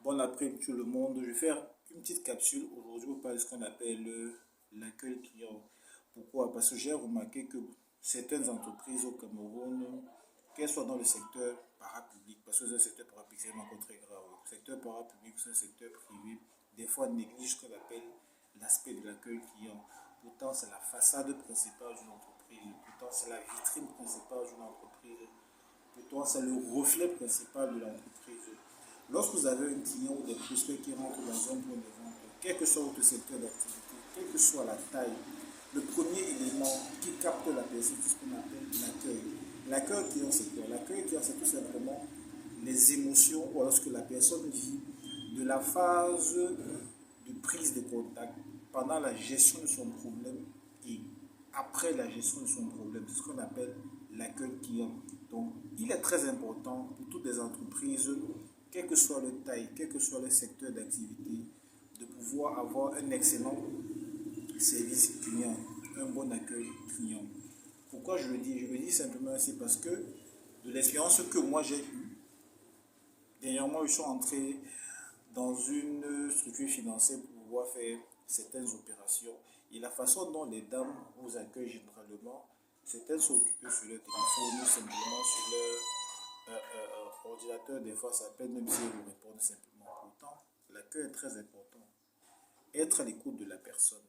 Bon après tout le monde, je vais faire une petite capsule aujourd'hui pour parler de ce qu'on appelle l'accueil client. Pourquoi? Parce que j'ai remarqué que certaines entreprises au Cameroun, qu'elles soient dans le secteur parapublic, parce que c'est un secteur parapublic, c'est vraiment très grave. Le secteur parapublic, c'est un secteur privé, des fois néglige ce qu'on appelle l'aspect de l'accueil client. Pourtant, c'est la façade principale d'une entreprise, pourtant, c'est la vitrine principale d'une entreprise. Pour toi, c'est le reflet principal de l'entreprise. Lorsque vous avez un client ou des prospects qui rentrent dans un point de vente, quel que soit votre secteur d'activité, quelle que soit la taille, le premier élément qui capte la personne, c'est ce qu'on appelle l'accueil. L'accueil client, c'est quoi? L'accueil client, c'est tout simplement les émotions ou lorsque la personne vit de la phase de prise de contact pendant la gestion de son problème et après la gestion de son problème. C'est ce qu'on appelle l'accueil client. Donc, il est très important pour toutes les entreprises, quelle que soit leur taille, quel que soit le secteur d'activité, de pouvoir avoir un excellent service client, un bon accueil client. Pourquoi je le dis? Je le dis simplement ainsi parce que de l'expérience que moi j'ai eue, dernièrement, je suis entré dans une structure financière pour pouvoir faire certaines opérations. Et la façon dont les dames vous accueillent généralement, certaines sont occupées sur leur téléphone ou simplement sur leur ordinateur. Des fois, ça peine même si elles vous répondent simplement. Pourtant, l'accueil est très important. Être à l'écoute de la personne,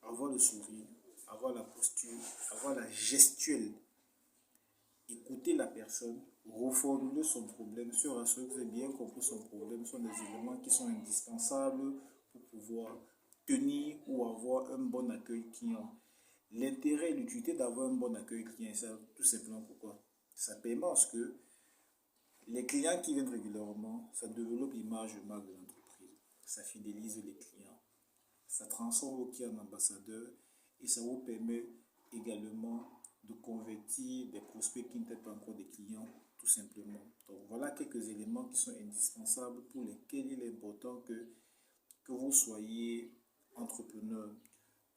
avoir le sourire, avoir la posture, avoir la gestuelle, écouter la personne, reformuler son problème, se rassurer que vous avez bien compris son problème, sont des éléments qui sont indispensables pour pouvoir tenir ou avoir un bon accueil client. L'intérêt et l'utilité d'avoir un bon accueil client, c'est tout simplement pourquoi? Ça permet à ce que les clients qui viennent régulièrement, ça développe l'image de marque de l'entreprise, ça fidélise les clients, ça transforme vos clients en ambassadeurs et ça vous permet également de convertir des prospects qui n'étaient pas encore des clients, tout simplement. Donc voilà quelques éléments qui sont indispensables pour lesquels il est important que vous soyez entrepreneur,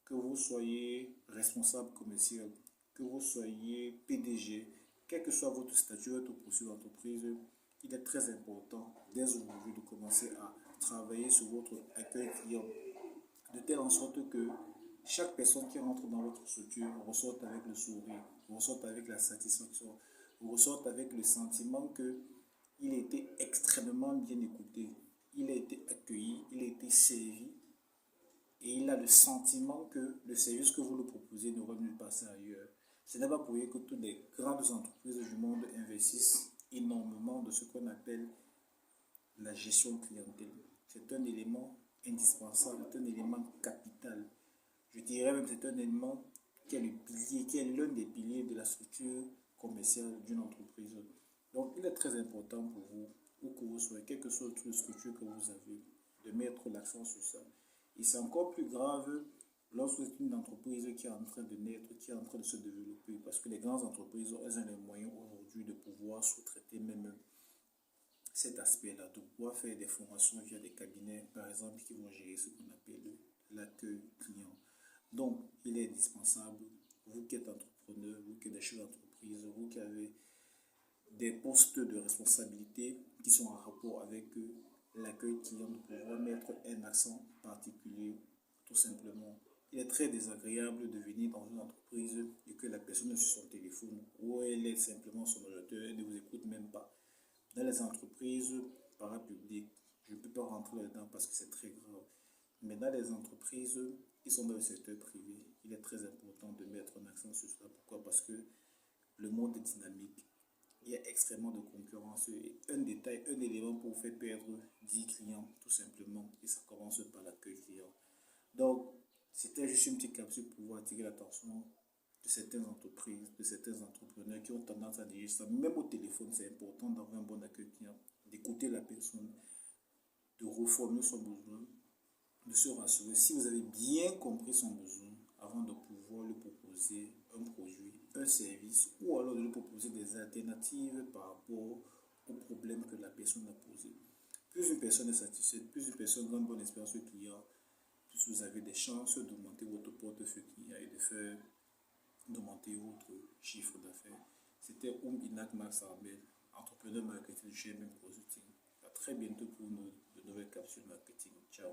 que vous soyez responsable commercial, que vous soyez PDG, quel que soit votre statut, votre posture d'entreprise, il est très important dès aujourd'hui de commencer à travailler sur votre accueil client de telle en sorte que chaque personne qui rentre dans votre structure ressorte avec le sourire, ressorte avec la satisfaction, ressorte avec le sentiment qu'il a été extrêmement bien écouté, il a été accueilli, il a été servi et il a le sentiment que le service que vous lui proposez n'aura nulle part ailleurs. Ce n'est pas pour rien que toutes les grandes entreprises du monde investissent énormément de ce qu'on appelle la gestion clientèle. C'est un élément indispensable, c'est un élément capital. Je dirais même que c'est un élément qui est le pilier, qui est l'un des piliers de la structure commerciale d'une entreprise. Donc, il est très important pour vous, où que vous soyez, quelle que soit la structure que vous avez, de mettre l'accent sur ça. Et c'est encore plus grave lorsque c'est une entreprise qui est en train de naître, qui est en train de se développer, parce que les grandes entreprises, elles ont les moyens aujourd'hui de pouvoir sous-traiter même cet aspect-là, de pouvoir faire des formations via des cabinets, par exemple, qui vont gérer ce qu'on appelle l'accueil client. Donc, il est indispensable, vous qui êtes entrepreneur, vous qui êtes des chefs d'entreprise, vous qui avez des postes de responsabilité qui sont en rapport avec l'accueil client, de pouvoir mettre un accent particulier, tout simplement. Il est très désagréable de venir dans une entreprise et que la personne est sur son téléphone ou elle est simplement sur l'ordinateur et ne vous écoute même pas. Dans les entreprises parapubliques, je ne peux pas rentrer là-dedans parce que c'est très grave. Mais dans les entreprises qui sont dans le secteur privé, il est très important de mettre un accent sur cela. Pourquoi? Parce que le monde est dynamique. Il y a extrêmement de concurrence. Et un détail, un élément pour vous faire perdre 10 clients, tout simplement. Et ça commence par l'accueil client. Donc, c'était juste une petite capsule pour vous attirer l'attention de certaines entreprises, de certains entrepreneurs qui ont tendance à dire ça. Même au téléphone, c'est important d'avoir un bon accueil client, d'écouter la personne, de reformuler son besoin, de se rassurer si vous avez bien compris son besoin avant de pouvoir lui proposer un produit, un service ou alors de lui proposer des alternatives par rapport au problème que la personne a posé. Plus une personne est satisfaite, plus une personne a une bonne expérience client, plus vous avez des chances d'augmenter votre portefeuille client et de faire d'augmenter votre chiffre d'affaires. C'était Inak Max Arbel, entrepreneur marketing chez MM Consulting. très bientôt pour de nouvelles capsules marketing. Ciao.